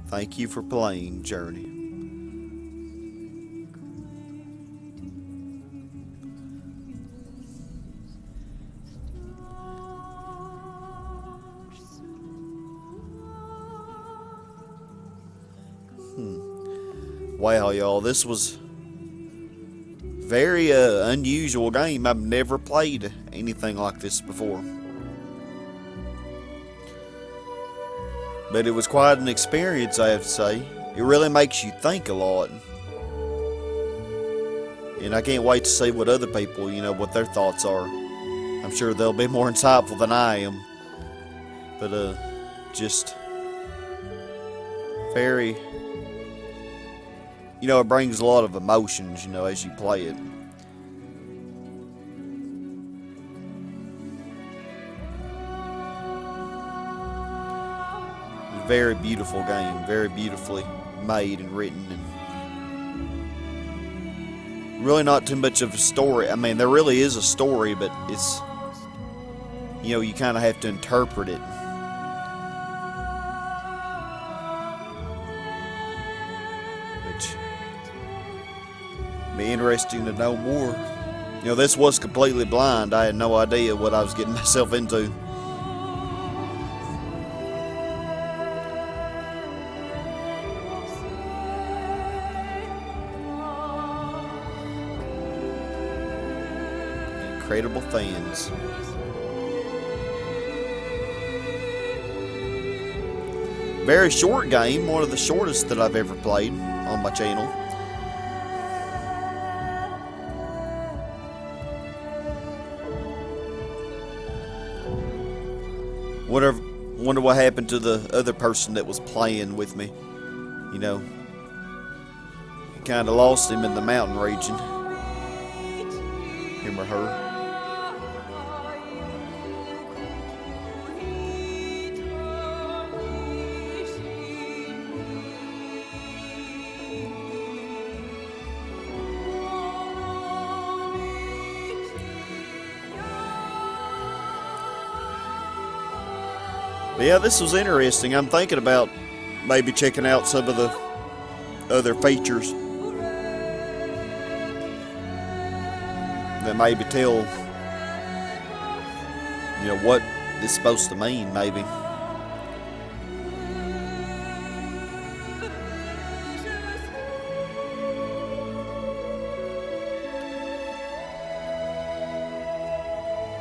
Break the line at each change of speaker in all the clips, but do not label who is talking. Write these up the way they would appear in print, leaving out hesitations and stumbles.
Thank you for playing Journey. Wow, y'all, this was very unusual game. I've never played anything like this before. But it was quite an experience, I have to say. It really makes you think a lot. And I can't wait to see what other people, what their thoughts are. I'm sure they'll be more insightful than I am. But, just very, it brings a lot of emotions, as you play it. It's a very beautiful game, very beautifully made and written, and really not too much of a story. I mean, there really is a story, but it's, you kind of have to interpret it. Which be interesting to know more. This was completely blind. I had no idea what I was getting myself into. Incredible fans. Very short game, one of the shortest that I've ever played on my channel. Wonder what happened to the other person that was playing with me. Kind of lost him in the mountain region. Him or her. But yeah, this was interesting. I'm thinking about maybe checking out some of the other features that maybe tell, what it's supposed to mean, maybe.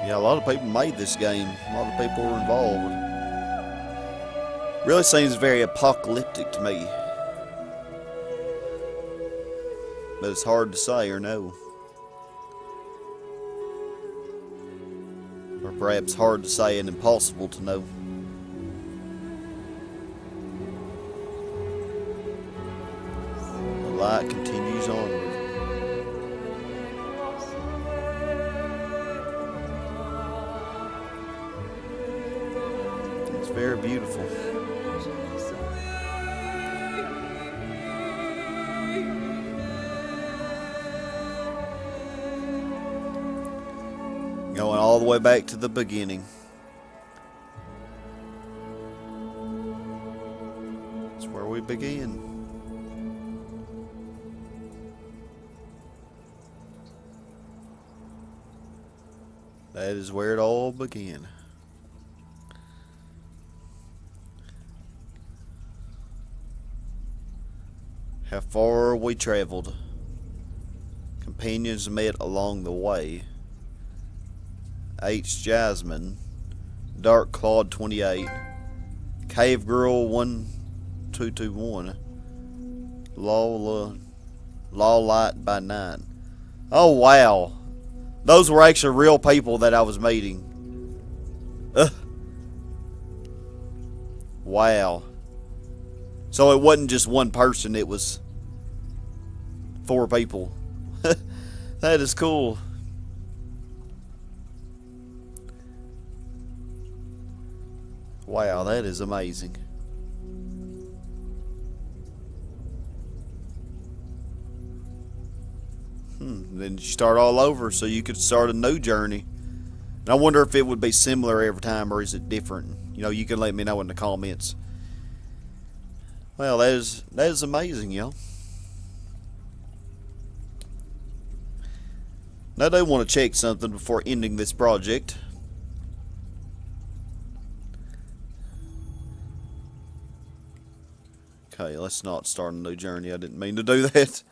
Yeah, a lot of people made this game. A lot of people were involved. Really seems very apocalyptic to me. But it's hard to say or know. Or perhaps hard to say and impossible to know. The light continues onward. It's very beautiful. Going all the way back to the beginning. That's where we begin. That is where it all began. How far we traveled. Companions met along the way. H. Jasmine, Dark Clawed 28, Cave Girl 1221, Law Light by 9. Oh wow, those were actually real people that I was meeting. Wow. So it wasn't just one person, it was 4 people. That is cool. Wow, that is amazing. Then you start all over so you could start a new journey. And I wonder if it would be similar every time or is it different? You can let me know in the comments. Well, that is amazing, y'all. Now I do want to check something before ending this project. Okay, let's not start a new journey. I didn't mean to do that.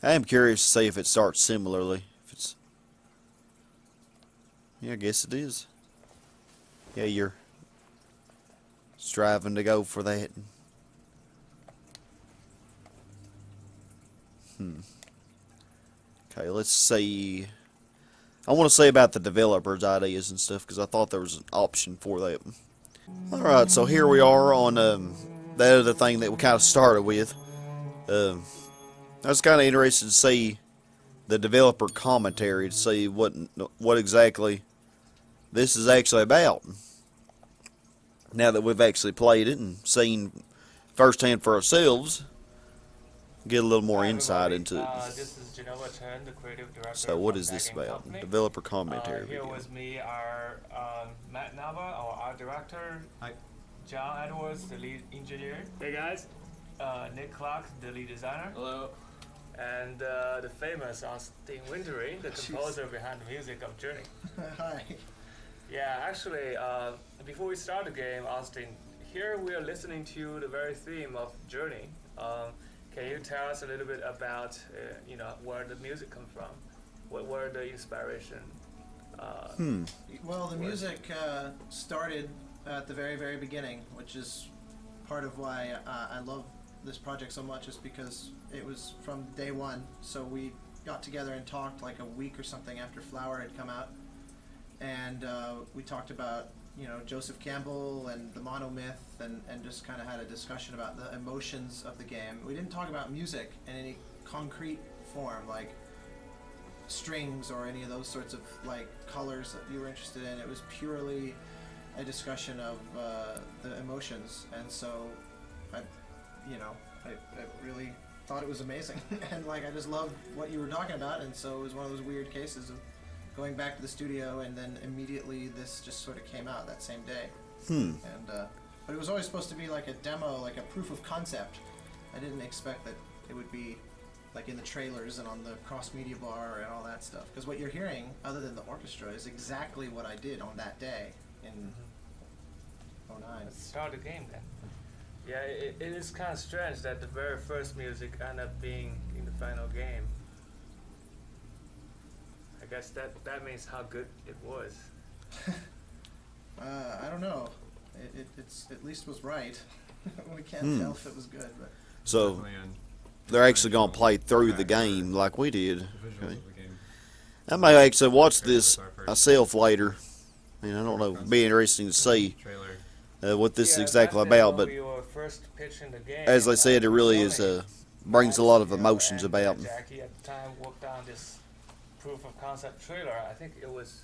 I am curious to see if it starts similarly. If it's, yeah, I guess it is. Yeah, you're striving to go for that. Okay, let's see. I want to say about the developers' ideas and stuff because I thought there was an option for that. Alright, so here we are on that other thing that we kind of started with. I was kind of interested to see the developer commentary to see what exactly this is actually about. Now that we've actually played it and seen firsthand for ourselves, get a little more insight into it.
This is Genova Chen, the creative director.
So what
from
is this
Backend
about?
Company.
Developer commentary
Here
video.
with me are Matt Nava, our art director.
Hi.
John Edwards, the lead engineer.
Hey guys.
Nick Clark, the lead designer.
Hello.
And the famous Austin Wintory, the composer behind the music of Journey.
Hi.
Yeah, actually, before we start the game, Austin, here we are listening to the very theme of Journey. Can you tell us a little bit about, where the music comes from? Where the inspiration?
Well, the music started at the very, very beginning, which is part of why I love this project so much, is because it was from day one. So we got together and talked like a week or something after Flower had come out, and we talked about Joseph Campbell and the monomyth, and just kind of had a discussion about the emotions of the game. We didn't talk about music in any concrete form, like strings or any of those sorts of like colors that you were interested in. It was purely a discussion of the emotions, and so I really thought it was amazing, and like I just loved what you were talking about, and so it was one of those weird cases of going back to the studio, and then immediately this just sort of came out that same day. And but it was always supposed to be like a demo, like a proof of concept. I didn't expect that it would be like in the trailers and on the cross media bar and all that stuff. Because what you're hearing, other than the orchestra, is exactly what I did on that day in '09.
Let's start the game then. Yeah, it is kind of strange that the very first music ended up being in the final game. I guess that means how good it was.
I don't know. It's at least was right. We can't tell if it was good, but
So they're actually going to play through the game like we did. Okay. I may actually watch this myself later. I mean, I don't know. It'd be interesting to see what this is exactly
back then
about.
when
But
we were first pitching the game,
as I said, it really is brings a lot of emotions
and
about.
Jackie at the time worked on this proof of concept trailer. I think it was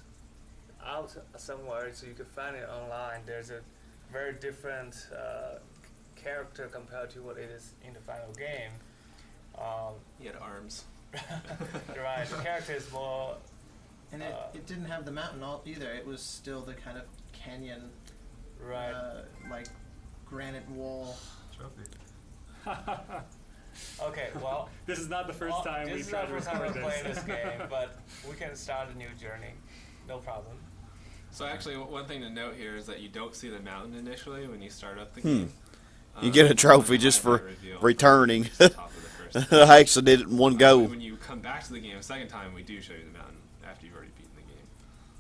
out somewhere, so you could find it online. There's a very different character compared to what it is in the final game.
He had arms.
Right, the character is more.
and it didn't have the mountain either. It was still the kind of canyon,
Right.
like granite wall.
Okay, well,
This is not the first time
this
we've
is
tried
our
to
first time
record
we're playing
this.
this game, but we can start a new journey. No problem.
So actually, one thing to note here is that you don't see the mountain initially when you start up the game.
You get a trophy just for returning. I actually did it in one go.
When you come back to the game a second time, we do show you the mountain after you've already beaten the game.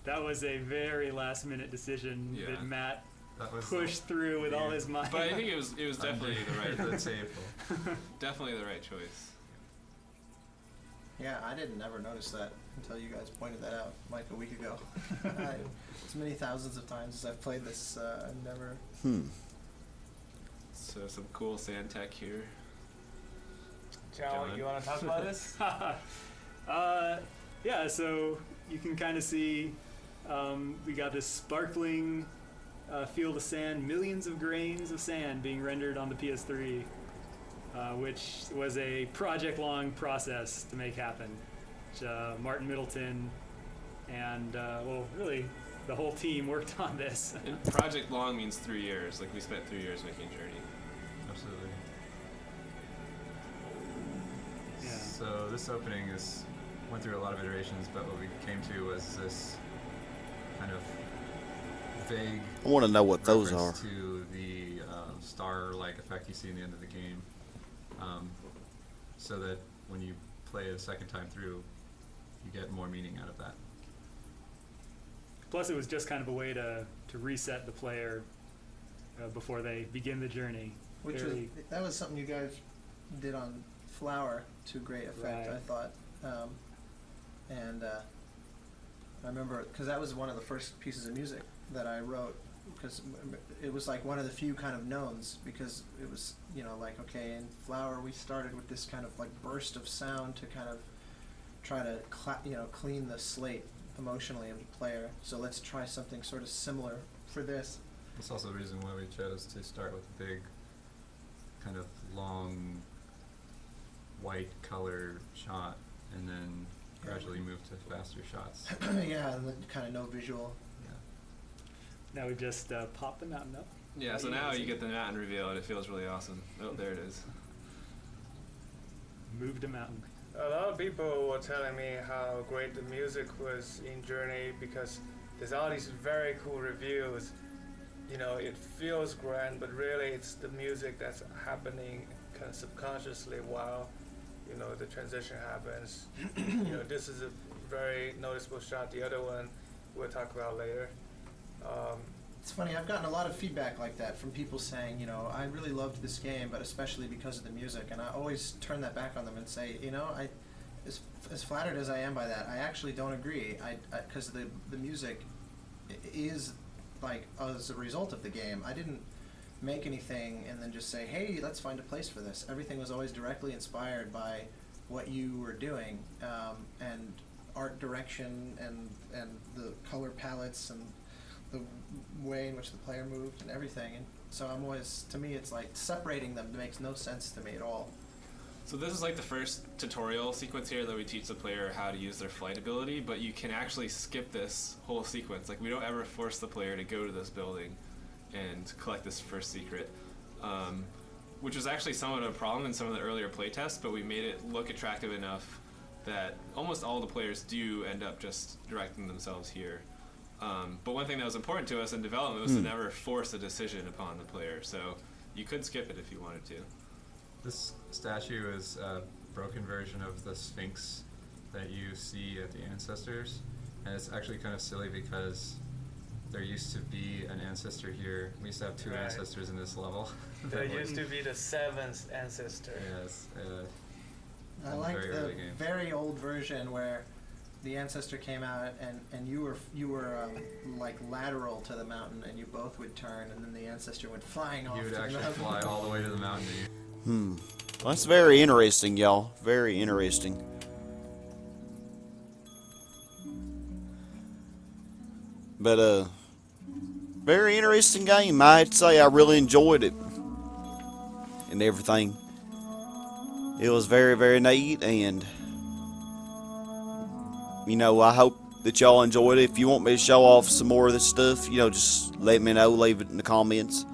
That was a very last minute decision
Yeah.
that Matt
That was
pushed through with all his might.
But I think it was definitely the right
That's April.
definitely the right choice.
Yeah, I didn't ever notice that until you guys pointed that out like a week ago. As many thousands of times as I've played this, I've never.
So some cool sand tech here.
John, you want to talk about this?
Yeah, so you can kind of see we got this sparkling field of sand, millions of grains of sand being rendered on the PS3, which was a project-long process to make happen. Which, Martin Middleton and, well, really the whole team worked on this.
And Project Long means 3 years. Like we spent 3 years making Journey.
Absolutely.
Yeah.
So this opening went through a lot of iterations, but what we came to was this kind of vague
I want to know what those are.
reference to the star-like effect you see in the end of the game, so that when you play it a second time through, you get more meaning out of that.
Plus, it was just kind of a way to reset the player before they begin the journey.
That was something you guys did on Flower to great effect,
Right.
I thought. I remember, because that was one of the first pieces of music that I wrote, because it was like one of the few kind of knowns, because it was, like, okay, in Flower we started with this kind of like burst of sound to kind of try to clean the slate emotionally of the player. So let's try something sort of similar for this.
That's also the reason why we chose to start with a big, kind of long, white color shot, and then gradually move to faster shots.
Yeah, and then kind of no visual.
Yeah.
Now we just pop the mountain up.
Yeah, so now you get the mountain reveal and it feels really awesome. Oh, there it is.
Moved a mountain.
A lot of people were telling me how great the music was in Journey because there's all these very cool reviews. It feels grand, but really it's the music that's happening kind of subconsciously while, the transition happens. This is a very noticeable shot. The other one we'll talk about later.
It's funny, I've gotten a lot of feedback like that from people saying, I really loved this game, but especially because of the music. And I always turn that back on them and say, as flattered as I am by that, I actually don't agree. Because the music is, like, as a result of the game. I didn't make anything and then just say, hey, let's find a place for this. Everything was always directly inspired by what you were doing, and art direction and the color palettes and the way in which the player moved and everything. And so to me, it's like separating them makes no sense to me at all.
So this is like the first tutorial sequence here that we teach the player how to use their flight ability, but you can actually skip this whole sequence. Like we don't ever force the player to go to this building and collect this first secret, which was actually somewhat of a problem in some of the earlier playtests, but we made it look attractive enough that almost all the players do end up just directing themselves here. But one thing that was important to us in development was to never force a decision upon the player, so you could skip it if you wanted to.
This statue is a broken version of the Sphinx that you see at the Ancestors, and it's actually kind of silly because there used to be an ancestor here. We used to have two
Right.
ancestors in this level.
There used to be the seventh ancestor.
Yes.
I
in
like
very
the
early game.
very old version where the ancestor came out and you were like lateral to the mountain, and you both would turn, and then the ancestor went flying off.
You would
to the
actually
mountain.
fly all the way to the mountain.
Well, that's very interesting, y'all. Very interesting. But, very interesting game. I have to say I really enjoyed it. And everything. It was very, very neat, and I hope that y'all enjoyed it. If you want me to show off some more of this stuff, just let me know, leave it in the comments,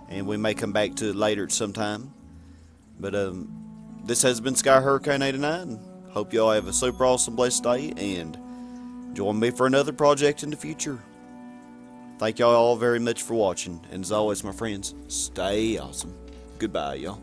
and we may come back to it later at some time. But this has been Sky Hurricane 89. Hope y'all have a super awesome, blessed day, and join me for another project in the future. Thank y'all all very much for watching, and as always, my friends, stay awesome. Goodbye, y'all.